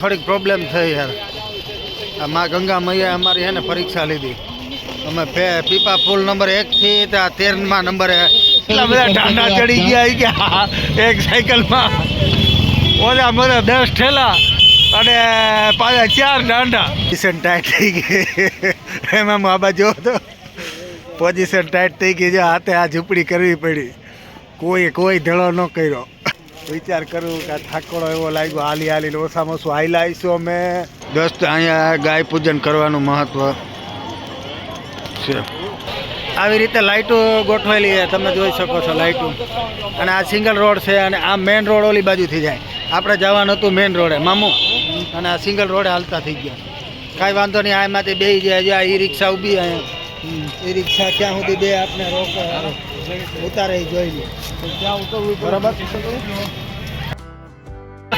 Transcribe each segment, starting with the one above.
થોડીક પ્રોબ્લેમ થઈ યાર. માં ગંગા મૈયા અમારી હે ને પરીક્ષા લીધી. અમે પીપા પુલ નંબર 1 થી 13માં નંબરે એટલા બધા ટાંડા ચડી ગયા એક સાયકલમાં. ઓલા મને 10 ઠેલા અને પાછા 4 દાંડા. પોઝિશન ટાઈટ થઈ ગઈ એમાં આ બાજુ તો પોઝિશન ટાઈટ થઈ ગઈ. જો હાથે આ ઝૂંપડી કરવી પડી. કોઈ ધડો ન કર્યો. વિચાર કરું કે થાકોડો એવો લાગ્યો હાલી ઓછામાં ઓછું હાઈલા આવીશું અમે. દોસ્ત અહીંયા ગાય પૂજન કરવાનું મહત્વ છે. આવી રીતે લાઇટો ગોઠવેલી છે, તમે જોઈ શકો છો લાઇટો. અને આ સિંગલ રોડ છે અને આ મેઇન રોડ ઓલી બાજુથી જાય. આપણે જવાનું હતું મેઇન રોડે મામું, અને આ સિંગલ રોડે હાલતા થઈ ગયા. કાંઈ વાંધો નહીં, આ એમાંથી બેસી જાય. જો આ ઈ રિક્ષા ઊભી અહીંયા, ઈ રિક્ષા ક્યાં સુધી બે આપણે ઉતારે જોઈ લે ક્યાં ઉતરવું બરાબર.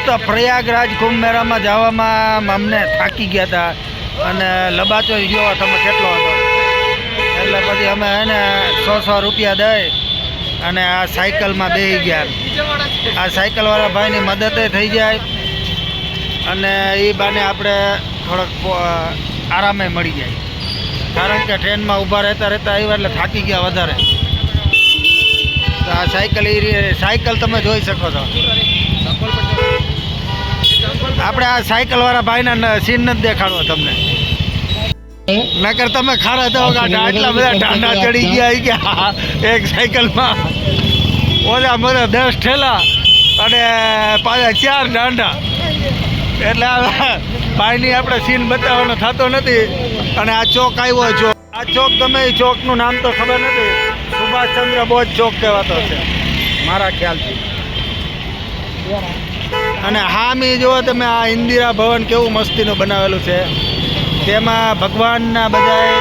તો પ્રયાગરાજ કુંભ મેળામાં જવામાં અમને થાકી ગયા હતા અને લબાચો ગયો તમે કેટલો હતો. એટલે પછી અમે એને 100 રૂપિયા દઈ અને આ સાયકલમાં બેસી ગયા. આ સાયકલવાળા ભાઈની મદદ થઈ જાય અને એ બાને આપણે થોડોક આરામે મળી જાય. કારણ કે ટ્રેનમાં ઊભા રહેતા આવ્યા એટલે થાકી ગયા વધારે. તો આ સાયકલ તમે જોઈ શકો છો. આપણે આ સાયકલવાળા ભાઈના સીન નથી દેખાડવો તમને, નકર તમે ખાડા દો. આટલા બધા ટાંડા ચડી ગયા એક સાયકલમાં. ઓલા મને 10 ઠેલા અને પાછા 4 દાંડા. એટલે ભાઈની આપણે સીન બતાવવાનો થતો નથી. અને આ ચોક આવ્યો ચોક. આ ચોક ગમે એ ચોકનું નામ તો ખબર નથી. સુભાષચંદ્ર બોઝ ચોક કહેવાતો છે મારા ખ્યાલથી. અને હામી જુઓ તમે, આ ઇન્દિરા ભવન કેવું મસ્તીનું બનાવેલું છે. તેમાં ભગવાનના બધા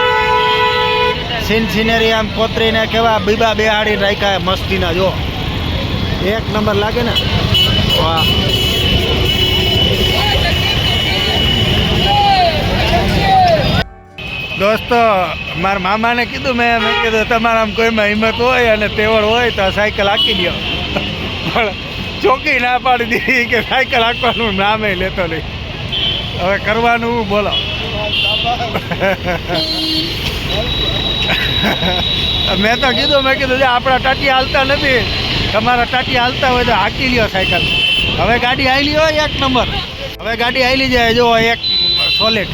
સિનરી આમ કોતરીને કેવા બીબા બેહાડી રાખ્યા મસ્તીના. જો એક નંબર લાગે ને. વાહ. દોસ્તો મારા મામાને કીધું મેં કીધું તમારા આમ કોઈમાં હિંમત હોય અને તેવડ હોય તો સાયકલ હાંકી દો. પણ ચોકી ના પાડી દીધી કે સાયકલ હાંકવાનું નામે લેતો નહીં. હવે કરવાનું બોલો. મેં તો કીધું આપણા ટાટિયા હાલતા નથી, તમારા ટાટિયા હાલતા હોય તો હાંકી લ્યો સાયકલ. હવે ગાડી હાલી હોય એક નંબર. હવે ગાડી હાલી જાય જો એક સોલિડ.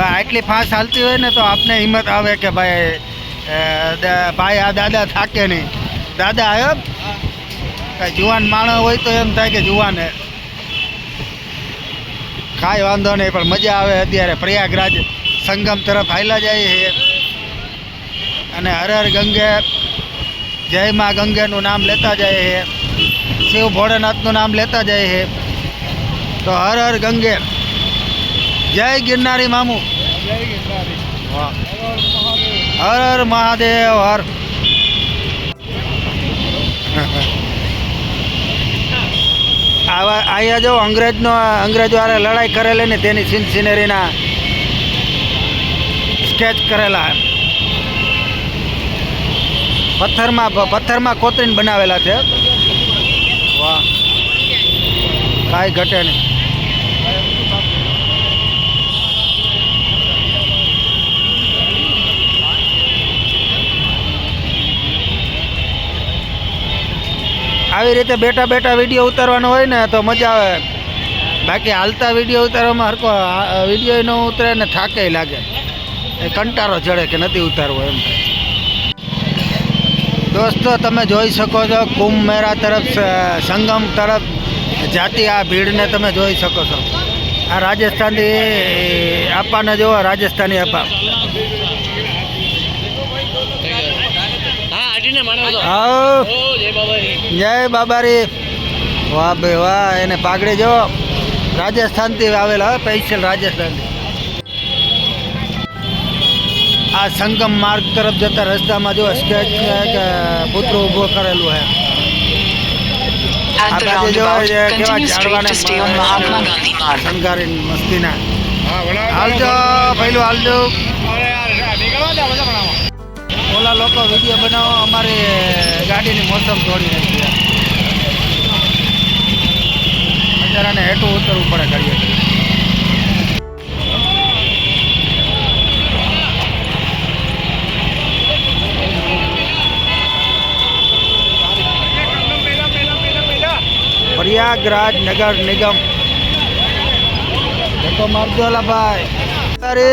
આટલી ફાસ્ટ હાલતી હોય ને તો આપને હિંમત આવે કે ભાઈ આ દાદા થાકે નહીં. દાદા આવ્યો કાંઈ જુવાન માણસ હોય તો એમ થાય કે જુવાન હે. કાંઈ વાંધો નહીં, પણ મજા આવે. અત્યારે પ્રયાગરાજ સંગમ તરફ હાલ્યા જાય છે અને હર હર ગંગે, જય મા ગંગેનું નામ લેતા જાય છે, શિવ ભોળેનાથનું નામ લેતા જાય છે. તો હર હર ગંગે, જય ગિરનારી મામુ, હર હર મહાદેવ હર. અહીંયા જો અંગ્રેજવાળા લડાઈ કરેલી ને તેની સિનરીના સ્કેચ કરેલા પથ્થરમાં કોતરીને બનાવેલા છે. વાહ, કાંઈ ઘટે નહીં. આવી રીતે બેઠા બેઠા વિડીયો ઉતારવાનો હોય ને તો મજા આવે. બાકી હાલતા વિડીયો ઉતારવામાં હરકો વિડીયો ન ઉતરે ને થાકે લાગે, એ કંટાળો ચડે કે નથી ઉતારવો એમ. દોસ્તો તમે જોઈ શકો છો કુંભ મેળા તરફ, સંગમ તરફ જાતી આ ભીડને તમે જોઈ શકો છો. આ રાજસ્થાનથી આપાને જોવો, રાજસ્થાની આપા. જય બાબારી. વાહ ભાઈ વાહ. એને પાઘડી જો રાજસ્થાનથી આવેલા હોય, સ્પેશિયલ રાજસ્થાનથી. આ સંગમ માર્ગ તરફ જતા રસ્તામાં જો સ્કેચ પુતળું ઊભો કરેલું છે. શણગારી મસ્તીના. હાલજો પહેલું હાલજો. ઓલા લોકો વિડીયો બનાવો, અમારી ગાડીની મોસમ તોડી નાખી. બિચારાને હેઠું ઉતરવું પડે કરીએ. પ્રયાગરાજ નગર નિગમ देखो मारजोला भाई अरे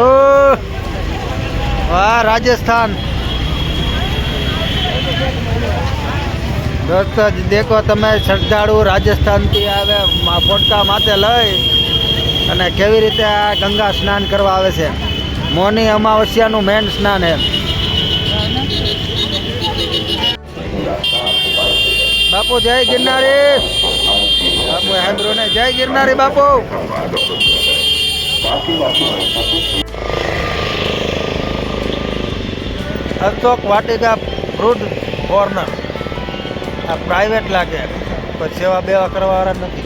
ओ वाह राजस्थान दोस्तों देखो तमे श्रद्धाळु राजस्थान थी आवे फोटका माथे लई अने केवी रीते आ गंगा स्नान करवा आवे छे. मोनी अमावस्यानु मेन स्नान है. बापू जय गिरनारी. बापू हेन्द्रो ने जय गिरनारी बापू. अशोक वाटिका फ्रूट कॉर्नर आ प्राइवेट लागे कोई सेवा बेवा करवा वाळा नथी.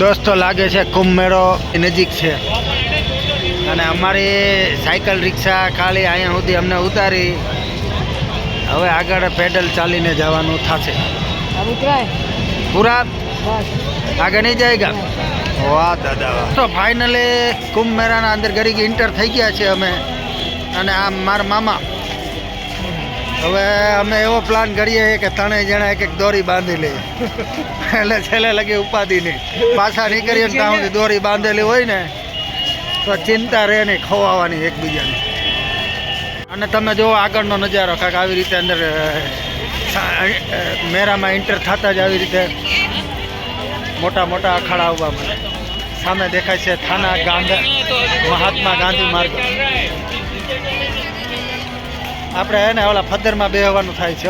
दोस्तों लागे છે કુંભ મેળો નજીક છે અને અમારી સાયકલ રિક્ષા ખાલી અહીંયા સુધી અમને ઉતારી હવે આગળ પેડલ ચાલીને જવાનું થશે. પૂરા આગળ નહીં જાયગા. વાહ દાદા વાહ. તો ફાઇનલી કુંભ મેળાના અંદર ગરી એન્ટર થઈ ગયા છે અમે અને આ મારા મામા. હવે અમે એવો પ્લાન કરીએ કે ત્રણેય જણા એક એક દોરી બાંધી લઈએ એટલે છેલ્લે લગી ઉપાધિ નહીં. પાછા નીકળીએ ને ત્યાં સુધી દોરી બાંધેલી હોય ને તો ચિંતા રહે નહીં ખોવાવાની એકબીજાની. અને તમે જુઓ આગળનો નજારો કાંઈક આવી રીતે અંદર મેળામાં એન્ટર થતા જ આવી રીતે મોટા મોટા અખાડા આવવા મળે. સામે દેખાય છે થાના મહાત્મા ગાંધી માર્ગ. આપણે એને ઓલા ફદરમાં બેહવાનું થાય છે.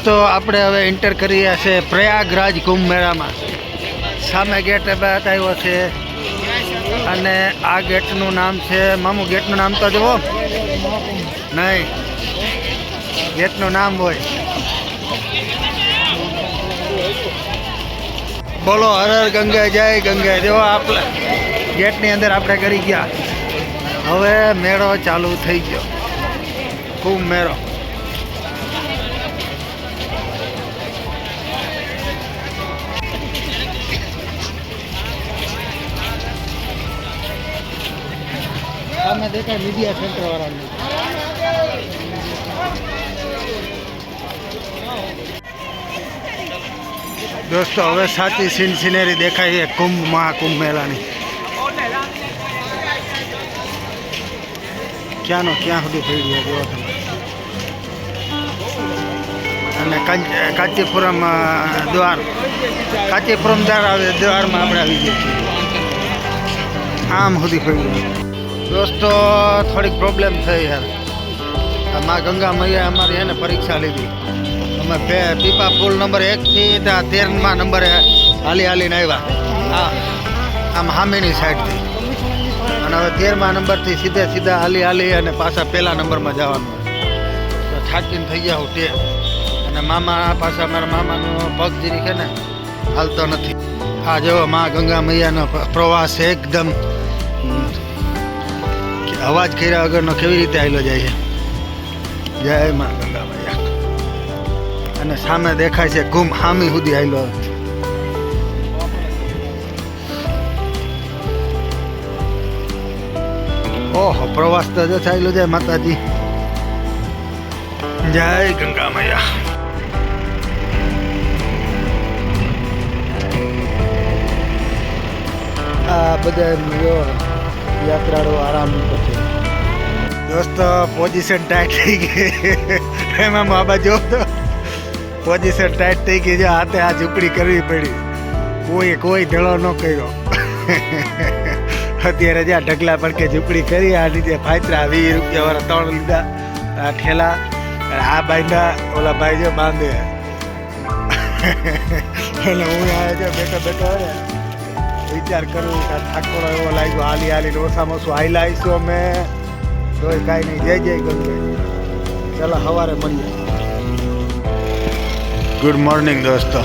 તો આપણે હવે એન્ટર કરીએ છે પ્રયાગરાજ કુંભ મેળામાં. સામે ગેટ બતાવ્યો છે અને આ ગેટનું નામ છે મામુ. ગેટનું નામ તો જુઓ. નહીં, ગેટનું નામ હોય બોલો હર હર ગંગા જય ગંગા. જો આપણે ગેટની અંદર આપણે કરી ગયા. હવે મેળો ચાલુ થઈ ગયો, કુંભ મેળો. સામે દેખાય મીડિયા સેન્ટર વાળાને. દોસ્તો હવે સાચી સિનેરી દેખાય છે કુંભ મહાકુંભ મેળાની. ક્યાંનો ક્યાં સુધી થઈ ગયો જોવા તમે. અને કાંચીપુરમ દ્વાર, કાંચીપુરમ દ્વારમાં આપણે આવી ગયા છીએ. આમ સુધી થઈ ગયું. દોસ્તો થોડીક પ્રોબ્લેમ થઈ યાર. માં ગંગા મૈયા અમારી હે ને પરીક્ષા લીધી. અમે પીપા પુલ નંબર 1 થી 13મા નંબરે હાલી હાલીને આવ્યા. આમ હામીની સાઈડથી. અને હવે 13મા નંબરથી સીધા હાલી હાલી અને પાછા પહેલા નંબરમાં જવાનું. થાકીને થઈ ગયા હું તે. અને મામા પાછા મારા મામાનો પગ જીરી છે ને હાલતો નથી. આ જો માં ગંગા મૈયાનો પ્રવાસ એકદમ અવાજ કર્યા વગરનો કેવી રીતે આવેલો જાય છે. જય માં ગંગા મૈયા. અને સામે દેખાય છે કુંભ હામી સુધી આવેલો. ઓહો પ્રવાસ તો જો ચાલ્યો જાય માતાજી. જય ગંગા મૈયા. આ બધા યાત્રાળુ આરામ કરશે. દોસ્તો પોઝિશન ટાઈટ થઈ ગઈ. એમાં મા બાજુ પોઝિશન ટાઈટ થઈ ગઈ છે. હાથે આ ઝૂંપડી કરવી પડી. કોઈ ધડો ન કર્યો. અત્યારે જ્યાં ઢગલા પડકે ઝૂંપડી કરી. આ રીતે ફાયતરા 20 રૂપિયા વાળા 3 લીધા. આ ઠેલા આ બાંધા. ઓલા ભાઈ જો બાંધે. એટલે હું આવ્યો બેઠો વિચાર કરું કે થાકોડો એવો લાગ્યો. હાલી ઓછામાં ઓછું હાઈલા આવીશું અમે તોય કાંઈ નહીં. જય ગંગે. ચાલો સવારે મળીએ. ગુડ મોર્નિંગ દોસ્તો.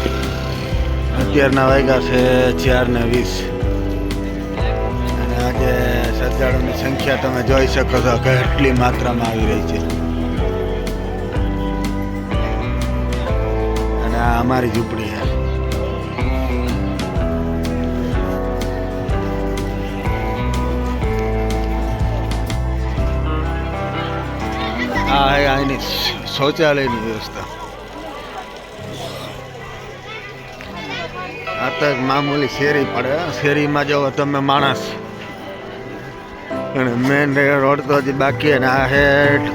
અત્યારના વાગ્યા છે 4:20 અને આજે શ્રદ્ધાળુની સંખ્યા તમે જોઈ શકો છો કે કેટલી માત્રામાં આવી રહી છે. અને આ અમારી ઝૂંપડી છે. આ અહીંની શૌચાલયની વ્યવસ્થા. આ તો એક મામૂલી શેરી પડે. શેરીમાં જવો તમે માણસ અને મેન રોડ તો હજી બાકી. અને આ હેઠ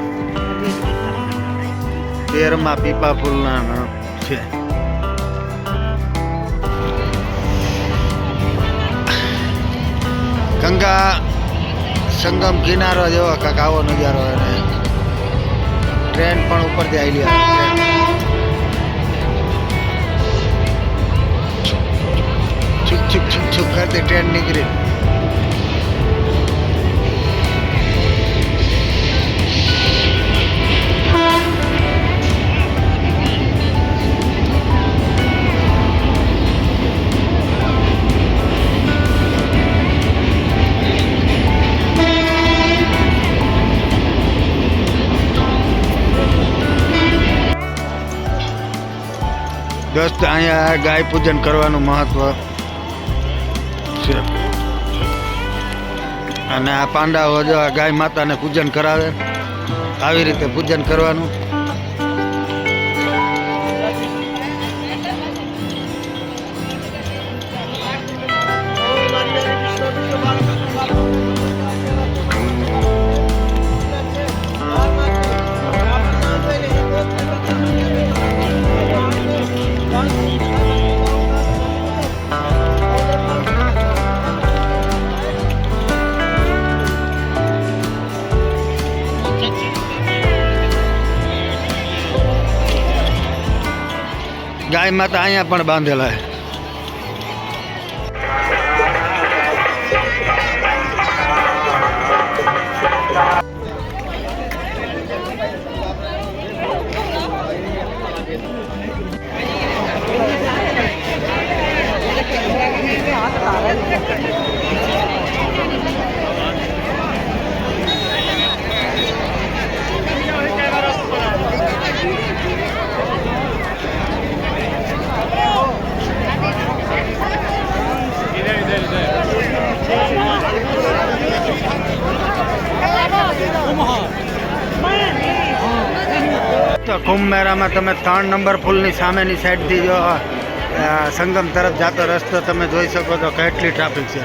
13માં પીપા પુલના છે. ગંગા સંગમ કિનારો જેવો કાંક આવો નજારો. અને ટ્રેન પણ ઉપરથી આવેલી આવે. છુક છુક છુક છુક કરતી ટ્રેન નીકળી. દોસ્ત અહીંયા ગાય પૂજન કરવાનું મહત્વ છે. અને આ પાંડાઓ જો આ ગાય માતાને પૂજન કરાવે આવી રીતે પૂજન કરવાનું. ગાય માતા અહીંયા પણ બાંધેલા છે. તો કુંભ મેળામાં તમે 3 નંબર પુલની સામેની સાઈડથી જો સંગમ તરફ જતો રસ્તો તમે જોઈ શકો છો કેટલી ટ્રાફિક છે.